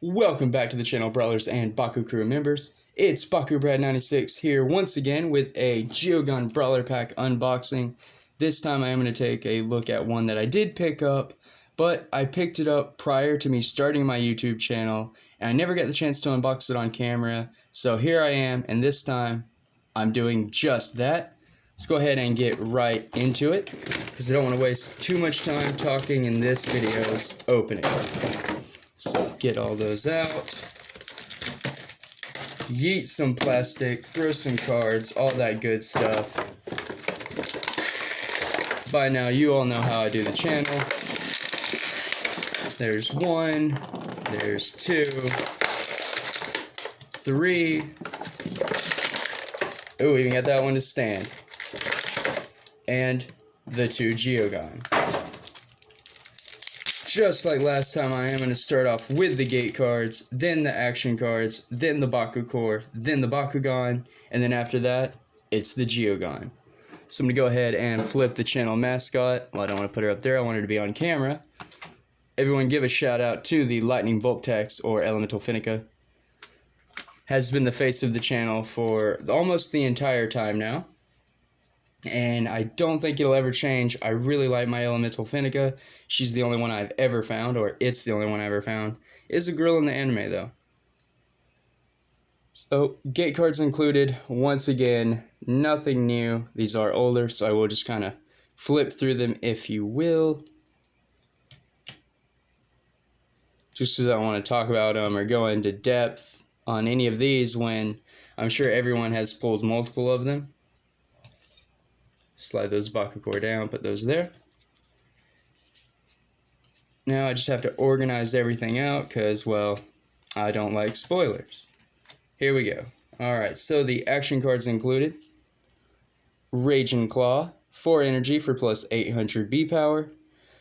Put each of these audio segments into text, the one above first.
Welcome back to the channel, Brawlers and Bakucrew members. It's BakuBrad96 here once again with a Geogan Brawler pack unboxing. This time I am going to take a look at one that I did pick up, but I picked it up prior to me starting my YouTube channel, and I never got the chance to unbox it on camera, so here I am, and this time I'm doing just that. Let's go ahead and get right into it, because I don't want to waste too much time talking in this video's opening. So get all those out, yeet some plastic, throw some cards, all that good stuff. By now you all know how I do the channel. There's one, there's two, three. Oh, even got that one to stand. And the two Geogan. Just like last time, I am going to start off with the gate cards, then the action cards, then the Bakucrew, then the Bakugan, and then after that, it's the Geogan. So I'm going to go ahead and flip the channel mascot. Well, I don't want to put her up there, I want her to be on camera. Everyone give a shout out to the Lightning Volptex, or Elemental Finnica. Has been the face of the channel for almost the entire time now. And I don't think it'll ever change. I really like my Elemental Finnica. She's the only one I've ever found, or it's the only one I ever found. Is a girl in the anime, though. So, gate cards included. Once again, nothing new. These are older, so I will just kind of flip through them, if you will. Just because I don't want to talk about them or go into depth on any of these when I'm sure everyone has pulled multiple of them. Slide those Bakucrew down, put those there. Now I just have to organize everything out because, well, I don't like spoilers. Here we go. Alright, so the action cards included. Raging Claw, 4 energy for plus 800 B power.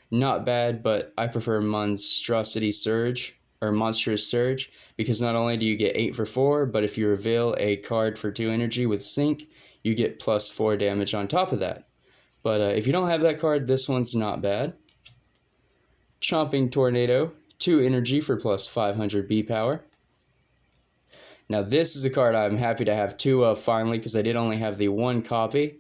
Not bad, but I prefer Monstrosity Surge, or Monstrous Surge, because not only do you get 8 for 4, but if you reveal a card for 2 energy with Sync, you get plus 4 damage on top of that. But if you don't have that card, this one's not bad. Chomping Tornado, 2 energy for plus 500 B power. Now this is a card I'm happy to have 2 of finally, because I did only have the 1 copy.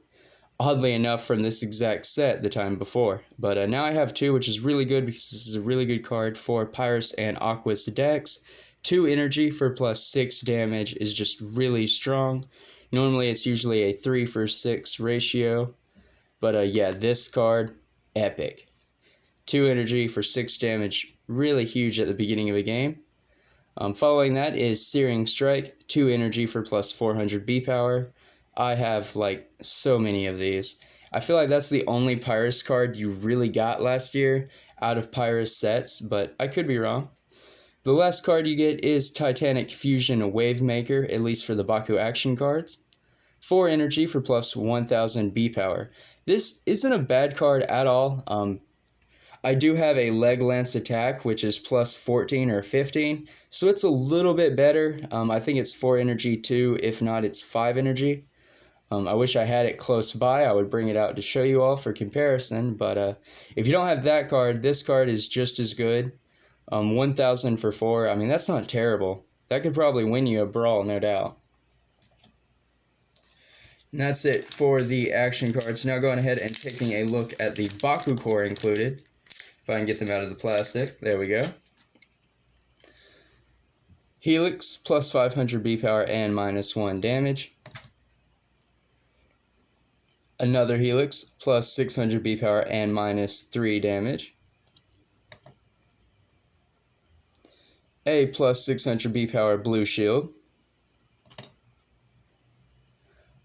Oddly enough, from this exact set the time before. But now I have 2, which is really good because this is a really good card for Pyrus and Aquos decks. 2 energy for plus 6 damage is just really strong. Normally it's usually a 3 for 6 ratio. But yeah, this card, epic. 2 energy for 6 damage, really huge at the beginning of a game. Following that is Searing Strike, 2 energy for plus 400 B power. I have like so many of these. I feel like that's the only Pyrus card you really got last year out of Pyrus sets, but I could be wrong. The last card you get is Titanic Fusion Wavemaker, at least for the Baku action cards. 4 energy for plus 1000 B power. This isn't a bad card at all. I do have a Leg Lance attack, which is plus 14 or 15, so it's a little bit better. I think it's 4 energy too, if not it's 5 energy. I wish I had it close by. I would bring it out to show you all for comparison, but if you don't have that card, this card is just as good. 1000 for 4, I mean, that's not terrible. That could probably win you a brawl, no doubt. And that's it for the action cards. Now going ahead and taking a look at the Bakucrew included. If I can get them out of the plastic. There we go. Helix, plus 500 B power and minus 1 damage. Another Helix, plus 600 B power and minus 3 damage. A plus 600 B power blue shield.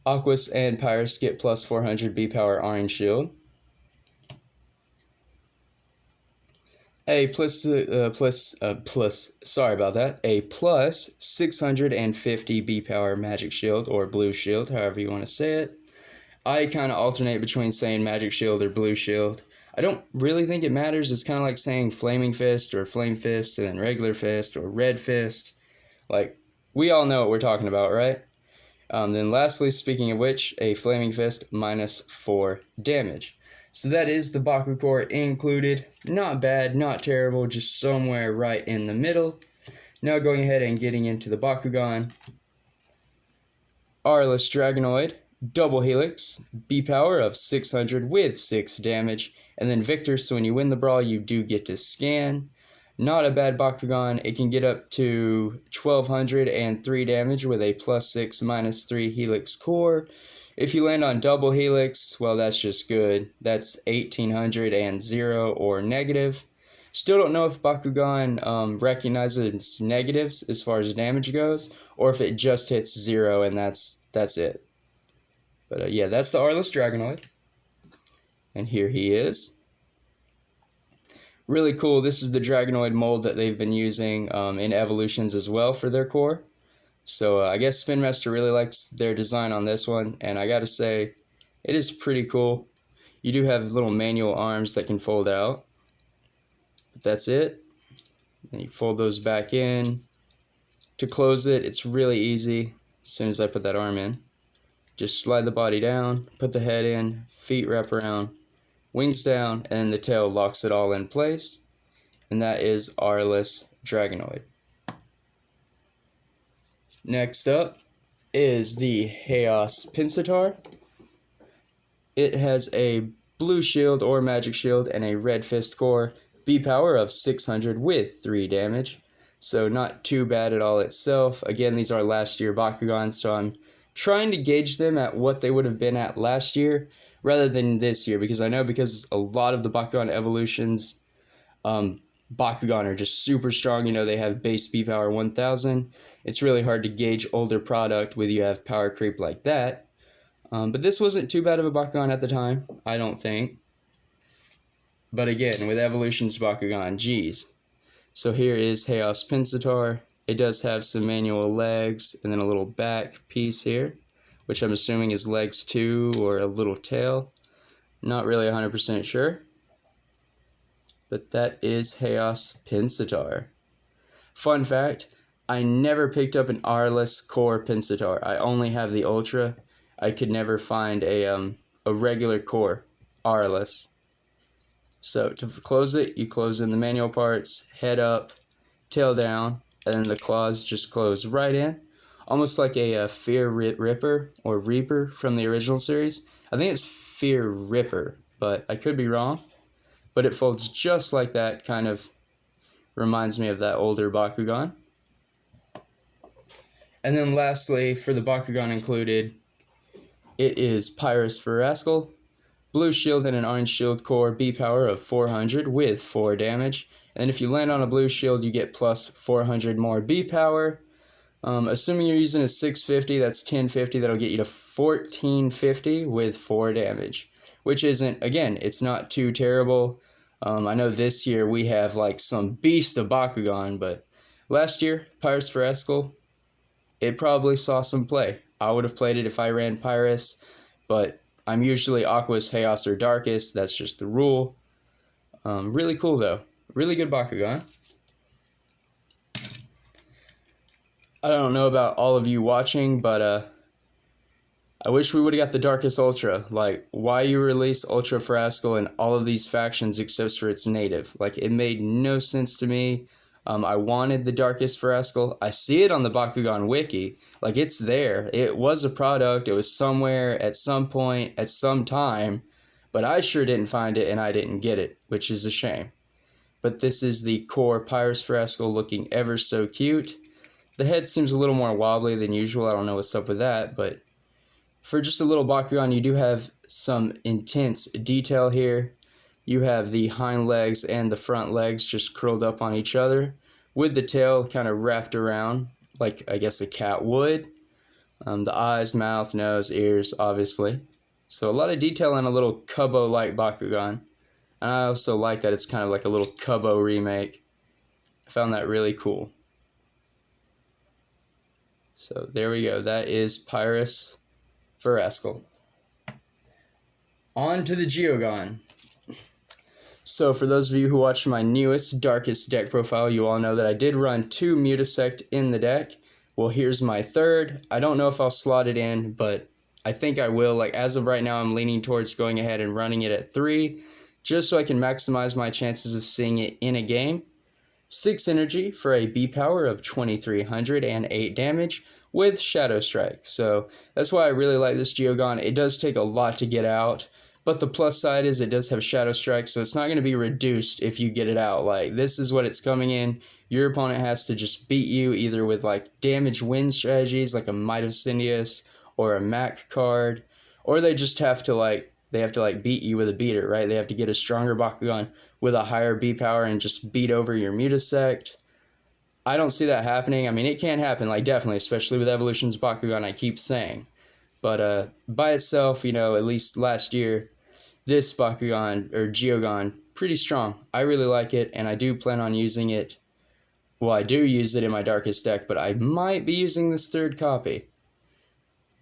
Aquos and Pyrus get plus 400 B power orange shield. A plus 650 B power magic shield, or blue shield, however you want to say it. I kind of alternate between saying magic shield or blue shield. I don't really think it matters. It's kind of like saying flaming fist or flame fist and then regular fist or red fist. Like, we all know what we're talking about, right? Then lastly, speaking of which, a flaming fist minus 4 damage. So that is the Bakucrew included. Not bad, not terrible, just somewhere right in the middle. Now going ahead and getting into the Bakugan. Aurelus Dragonoid, double helix, B power of 600 with 6 damage, and then Victor, so when you win the brawl you do get to scan. Not a bad Bakugan. It can get up to 1200 and 3 damage with a +6 -3 helix core. If you land on double helix, well, that's just good. That's 1800 and 0 or negative. Still don't know if Bakugan recognizes negatives as far as damage goes, or if it just hits 0 and that's it. But yeah, that's the Aurelus Dragonoid. And here he is. Really cool. This is the Dragonoid mold that they've been using in evolutions as well for their core. So I guess Spinmaster really likes their design on this one, and I gotta say, it is pretty cool. You do have little manual arms that can fold out. But that's it. Then you fold those back in. To close it, it's really easy. As soon as I put that arm in, just slide the body down, put the head in, feet wrap around, wings down, and the tail locks it all in place. And that is Aurelus Dragonoid. Next up is the Chaos Pinsittar. It has a blue shield or magic shield and a red fist core. B power of 600 with 3 damage, so not too bad at all itself. Again, these are last year Bakugan, so I'm trying to gauge them at what they would have been at last year rather than this year, because I know because a lot of the Bakugan evolutions, Bakugan are just super strong. You know, they have base B power 1000. It's really hard to gauge older product with you have power creep like that. But this wasn't too bad of a Bakugan at the time, I don't think. But again, with evolutions Bakugan, geez. So here is Chaos Pinsittar. It does have some manual legs and then a little back piece here, which I'm assuming is legs too, or a little tail. Not really 100% sure. But that is Chaos Pinsittar. Fun fact, I never picked up an Aurelus core Pinsittar. I only have the Ultra. I could never find a regular core Aurelus. So to close it, you close in the manual parts, head up, tail down, and then the claws just close right in. Almost like a Fear Ripper or Reaper from the original series. I think it's Fear Ripper, but I could be wrong. But it folds just like that, kind of reminds me of that older Bakugan. And then lastly, for the Bakugan included, it is Pyrus Verascal. Blue shield and an orange shield core, B power of 400 with 4 damage. And if you land on a blue shield, you get plus 400 more B power. Assuming you're using a 650, that's 1050. That'll get you to 1450 with 4 damage. Which isn't, again, it's not too terrible. I know this year we have like some beast of Bakugan, but last year, Pyrus Verascal, it probably saw some play. I would have played it if I ran Pyrus, but I'm usually Aquos, Chaos, or Darkus. That's just the rule. Really cool, though. Really good Bakugan. I don't know about all of you watching, but I wish we would have got the Darkus Ultra. Like, why you release Ultra Frascal in all of these factions except for its native? Like, it made no sense to me. I wanted the Darkus Frascal. I see it on the Bakugan Wiki. Like, it's there. It was a product. It was somewhere at some point at some time. But I sure didn't find it and I didn't get it, which is a shame. But this is the core Pyrus Frascal looking ever so cute. The head seems a little more wobbly than usual. I don't know what's up with that, but for just a little Bakugan, you do have some intense detail here. You have the hind legs and the front legs just curled up on each other, with the tail kind of wrapped around, like I guess a cat would. The eyes, mouth, nose, ears, obviously. So a lot of detail in a little Kubo-like Bakugan. And I also like that it's kind of like a little Kubo remake. I found that really cool. So there we go. That is Pyrus Verascal. On to the Geogan. So for those of you who watched my newest, darkest deck profile, you all know that I did run 2 Mutasect in the deck. Well, here's my third. I don't know if I'll slot it in, but I think I will. Like, as of right now, I'm leaning towards going ahead and running it at 3, just so I can maximize my chances of seeing it in a game. 6 energy for a B power of 2300 and 8 damage with Shadow Strike. So that's why I really like this Geogan. It does take a lot to get out, but the plus side is it does have Shadow Strike, so it's not going to be reduced if you get it out. Like, this is what it's coming in. Your opponent has to just beat you either with like damage win strategies like a Mutasect or a Mac card, or they just have to beat you with a beater, right? They have to get a stronger Bakugan with a higher B power and just beat over your Mutasect. I don't see that happening. I mean, it can happen, like, definitely, especially with Evolution's Bakugan, I keep saying. But by itself, you know, at least last year, this Bakugan, or Geogan, pretty strong. I really like it, and I do plan on using it. Well, I do use it in my Darkus deck, but I might be using this third copy.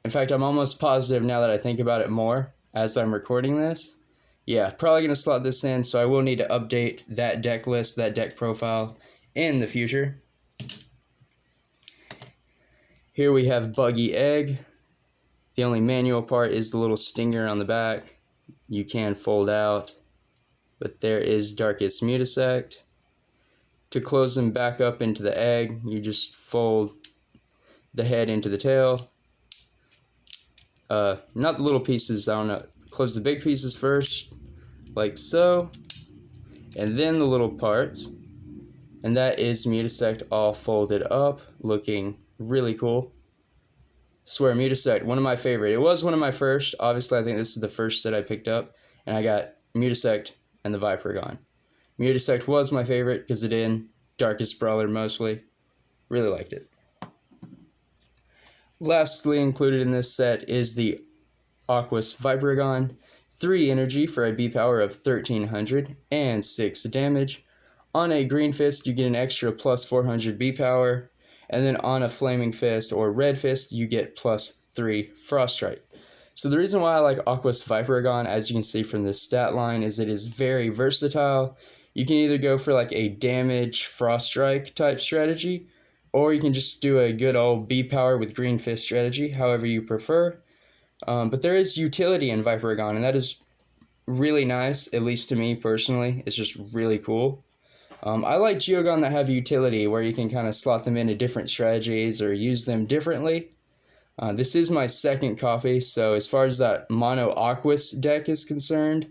In fact, I'm almost positive now that I think about it more as I'm recording this. Yeah, probably going to slot this in, so I will need to update that deck list, that deck profile in the future. Here we have Buggy Egg. The only manual part is the little stinger on the back. You can fold out, but there is Darkus Mutasect. To close them back up into the egg, you just fold the head into the tail. Not the little pieces, I don't know. Close the big pieces first, like so, and then the little parts. And that is Mutasect all folded up, looking really cool. Swear, Mutasect, one of my favorite. It was one of my first. Obviously, I think this is the first set I picked up, and I got Mutasect and the Viperagon. Mutasect was my favorite because it in Darkus Brawler mostly. Really liked it. Lastly included in this set is the Aquos Viperagon. 3 energy for a B power of 1300 and 6 damage. On a Green Fist, you get an extra plus 400 B power. And then on a Flaming Fist or Red Fist, you get plus 3 Frost Strike. So the reason why I like Aquos Viperagon, as you can see from this stat line, is it is very versatile. You can either go for like a damage Frost Strike type strategy, or you can just do a good old B power with Green Fist strategy, however you prefer. But there is utility in Viperagon, and that is really nice, at least to me personally. It's just really cool. I like Geogan that have utility, where you can kind of slot them into different strategies or use them differently. This is my second copy, so as far as that mono Aquos deck is concerned,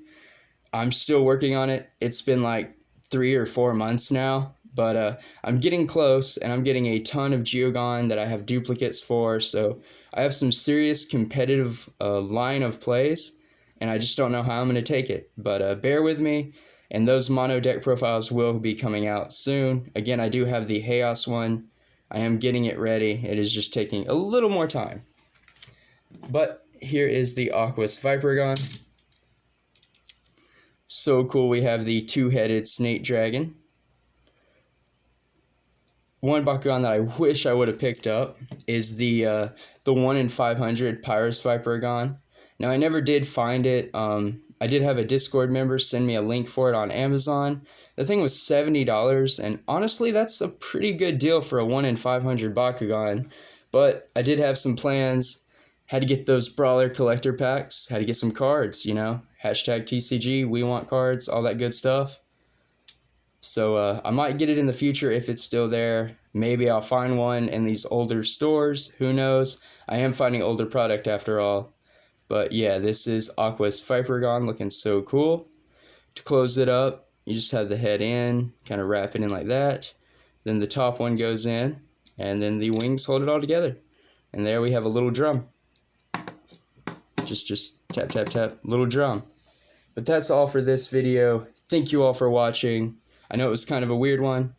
I'm still working on it. It's been like 3 or 4 months now, but I'm getting close, and I'm getting a ton of Geogan that I have duplicates for, so I have some serious competitive line of plays, and I just don't know how I'm going to take it. But bear with me, and those mono deck profiles will be coming out soon. Again, I do have the Chaos one. I am getting it ready. It is just taking a little more time. But here is the Aquos Viperagon. So cool. We have the 2-headed Snake Dragon. One Bakugan that I wish I would have picked up is the 1 in 500 Pyrus Viperagon. Now, I never did find it. I did have a Discord member send me a link for it on Amazon. The thing was $70, and honestly, that's a pretty good deal for a 1 in 500 Bakugan. But I did have some plans. Had to get those Brawler collector packs. Had to get some cards, you know. Hashtag TCG, we want cards, all that good stuff. So I might get it in the future if it's still there. Maybe I'll find one in these older stores. Who knows? I am finding older product after all. But yeah, this is Aquos Viperagon, looking so cool. To close it up, you just have the head in, kind of wrap it in like that. Then the top one goes in, and then the wings hold it all together. And there we have a little drum. Just tap, tap, tap, little drum. But that's all for this video. Thank you all for watching. I know it was kind of a weird one.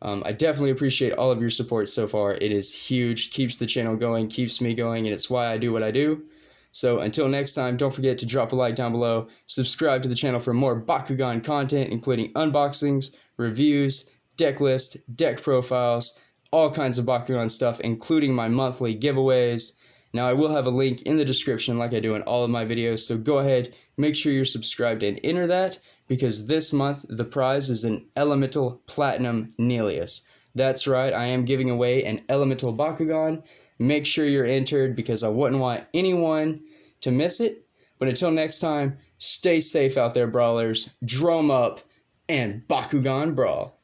I definitely appreciate all of your support so far. It is huge, keeps the channel going, keeps me going, and it's why I do what I do. So until next time, don't forget to drop a like down below, subscribe to the channel for more Bakugan content, including unboxings, reviews, deck list, deck profiles, all kinds of Bakugan stuff, including my monthly giveaways. Now, I will have a link in the description like I do in all of my videos, so go ahead, make sure you're subscribed and enter that, because this month the prize is an Elemental Platinum Nillious. That's right, I am giving away an Elemental Bakugan. Make sure you're entered, because I wouldn't want anyone to miss it. But until next time, stay safe out there, brawlers. Drum up and Bakugan Brawl.